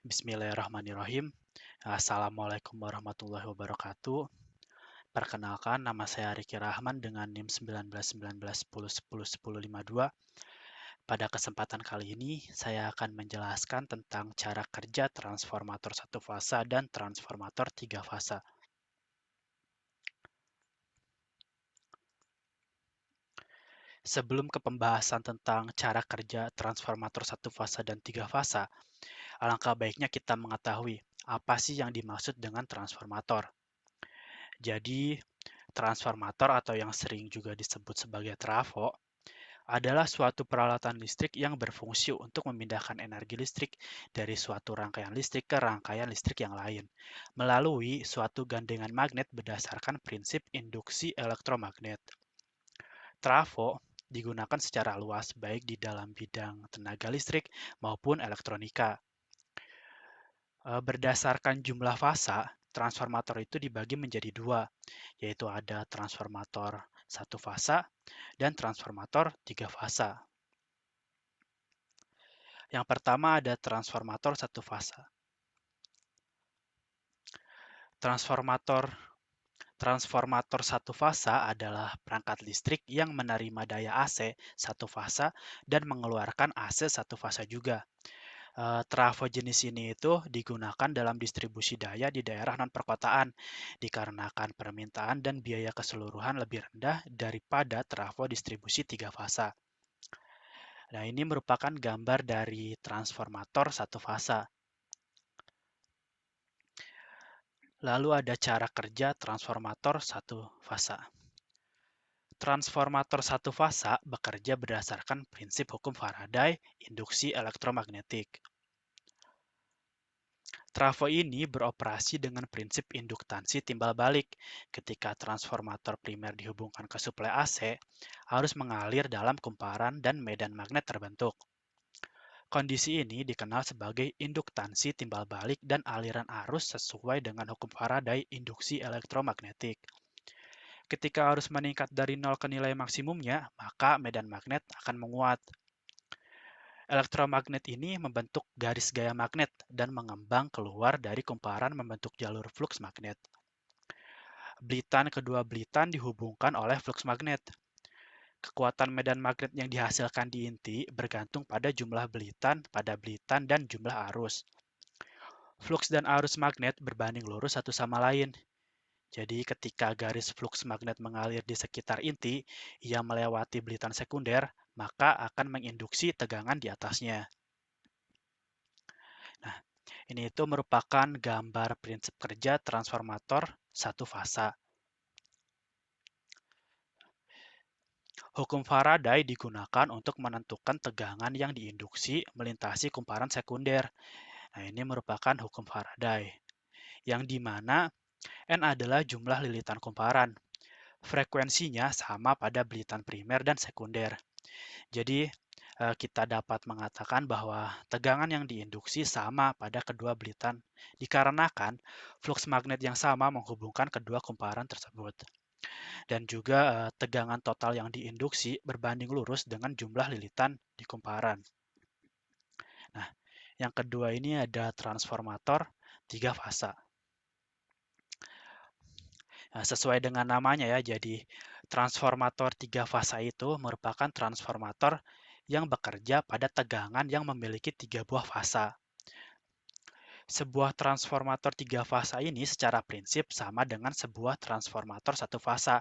Bismillahirrahmanirrahim. Assalamualaikum warahmatullahi wabarakatuh. Perkenalkan, nama saya Riki Rahman dengan NIM 191910101052. Pada kesempatan kali ini, saya akan menjelaskan tentang cara kerja transformator satu fasa dan transformator tiga fasa. Sebelum ke pembahasan tentang cara kerja transformator satu fasa dan tiga fasa, alangkah baiknya kita mengetahui apa sih yang dimaksud dengan transformator. Jadi, transformator atau yang sering juga disebut sebagai trafo adalah suatu peralatan listrik yang berfungsi untuk memindahkan energi listrik dari suatu rangkaian listrik ke rangkaian listrik yang lain melalui suatu gandengan magnet berdasarkan prinsip induksi elektromagnet. Trafo digunakan secara luas baik di dalam bidang tenaga listrik maupun elektronika. Berdasarkan jumlah fasa, transformator itu dibagi menjadi dua, yaitu ada transformator satu fasa dan transformator tiga fasa. Yang pertama ada transformator satu fasa. Transformator satu fasa adalah perangkat listrik yang menerima daya AC satu fasa dan mengeluarkan AC satu fasa juga. Trafo jenis ini itu digunakan dalam distribusi daya di daerah non-perkotaan dikarenakan permintaan dan biaya keseluruhan lebih rendah daripada trafo distribusi tiga fasa. Nah, ini merupakan gambar dari transformator satu fasa. Lalu ada cara kerja transformator satu fasa. Transformator satu fasa bekerja berdasarkan prinsip hukum Faraday, induksi elektromagnetik. Trafo ini beroperasi dengan prinsip induktansi timbal balik. Ketika transformator primer dihubungkan ke suplai AC, harus mengalir dalam kumparan dan medan magnet terbentuk. Kondisi ini dikenal sebagai induktansi timbal balik dan aliran arus sesuai dengan hukum Faraday induksi elektromagnetik. Ketika arus meningkat dari 0 ke nilai maksimumnya, maka medan magnet akan menguat. Elektromagnet ini membentuk garis gaya magnet dan mengembang keluar dari kumparan membentuk jalur fluks magnet. Kedua belitan dihubungkan oleh fluks magnet. Kekuatan medan magnet yang dihasilkan di inti bergantung pada jumlah belitan pada belitan dan jumlah arus. Fluks dan arus magnet berbanding lurus satu sama lain. Jadi ketika garis fluks magnet mengalir di sekitar inti, ia melewati belitan sekunder, maka akan menginduksi tegangan di atasnya. Nah, ini itu merupakan gambar prinsip kerja transformator satu fasa. Hukum Faraday digunakan untuk menentukan tegangan yang diinduksi melintasi kumparan sekunder. Nah, ini merupakan hukum Faraday, yang dimana N adalah jumlah lilitan kumparan. Frekuensinya sama pada belitan primer dan sekunder. Jadi, kita dapat mengatakan bahwa tegangan yang diinduksi sama pada kedua belitan dikarenakan fluks magnet yang sama menghubungkan kedua kumparan tersebut. Dan juga tegangan total yang diinduksi berbanding lurus dengan jumlah lilitan di kumparan. Nah, yang kedua ini ada transformator tiga fasa. Nah, sesuai dengan namanya ya, jadi transformator tiga fasa itu merupakan transformator yang bekerja pada tegangan yang memiliki tiga buah fasa. Sebuah transformator tiga fasa ini secara prinsip sama dengan sebuah transformator satu fasa.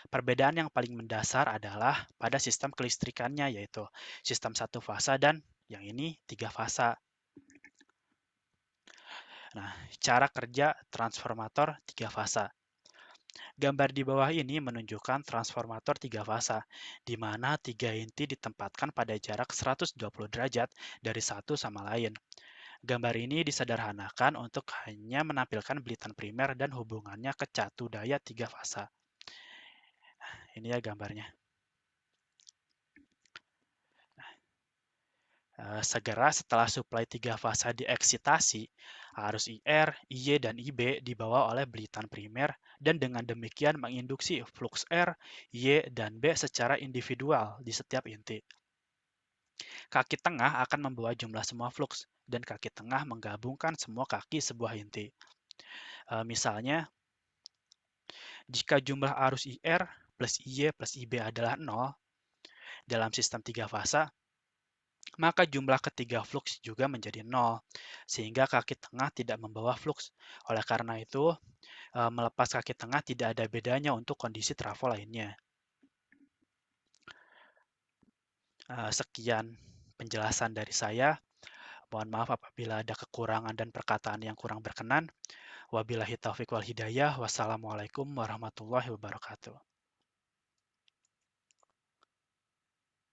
Perbedaan yang paling mendasar adalah pada sistem kelistrikannya, yaitu sistem satu fasa dan yang ini tiga fasa. Nah, cara kerja transformator tiga fasa. Gambar di bawah ini menunjukkan transformator tiga fasa, di mana tiga inti ditempatkan pada jarak 120 derajat dari satu sama lain. Gambar ini disederhanakan untuk hanya menampilkan belitan primer dan hubungannya ke catu daya tiga fasa. Ini ya gambarnya. Segera setelah suplai tiga fasa dieksitasi, arus IR, IY, dan IB dibawa oleh belitan primer dan dengan demikian menginduksi fluks R, Y, dan B secara individual di setiap inti. Kaki tengah akan membawa jumlah semua fluks, dan kaki tengah menggabungkan semua kaki sebuah inti. Misalnya, jika jumlah arus IR plus IY plus IB adalah 0 dalam sistem 3 fasa, maka jumlah ketiga flux juga menjadi 0, sehingga kaki tengah tidak membawa flux. Oleh karena itu, melepas kaki tengah tidak ada bedanya untuk kondisi trafo lainnya. Sekian penjelasan dari saya. Mohon maaf apabila ada kekurangan dan perkataan yang kurang berkenan. Wabillahi taufiq wal hidayah. Wassalamualaikum warahmatullahi wabarakatuh.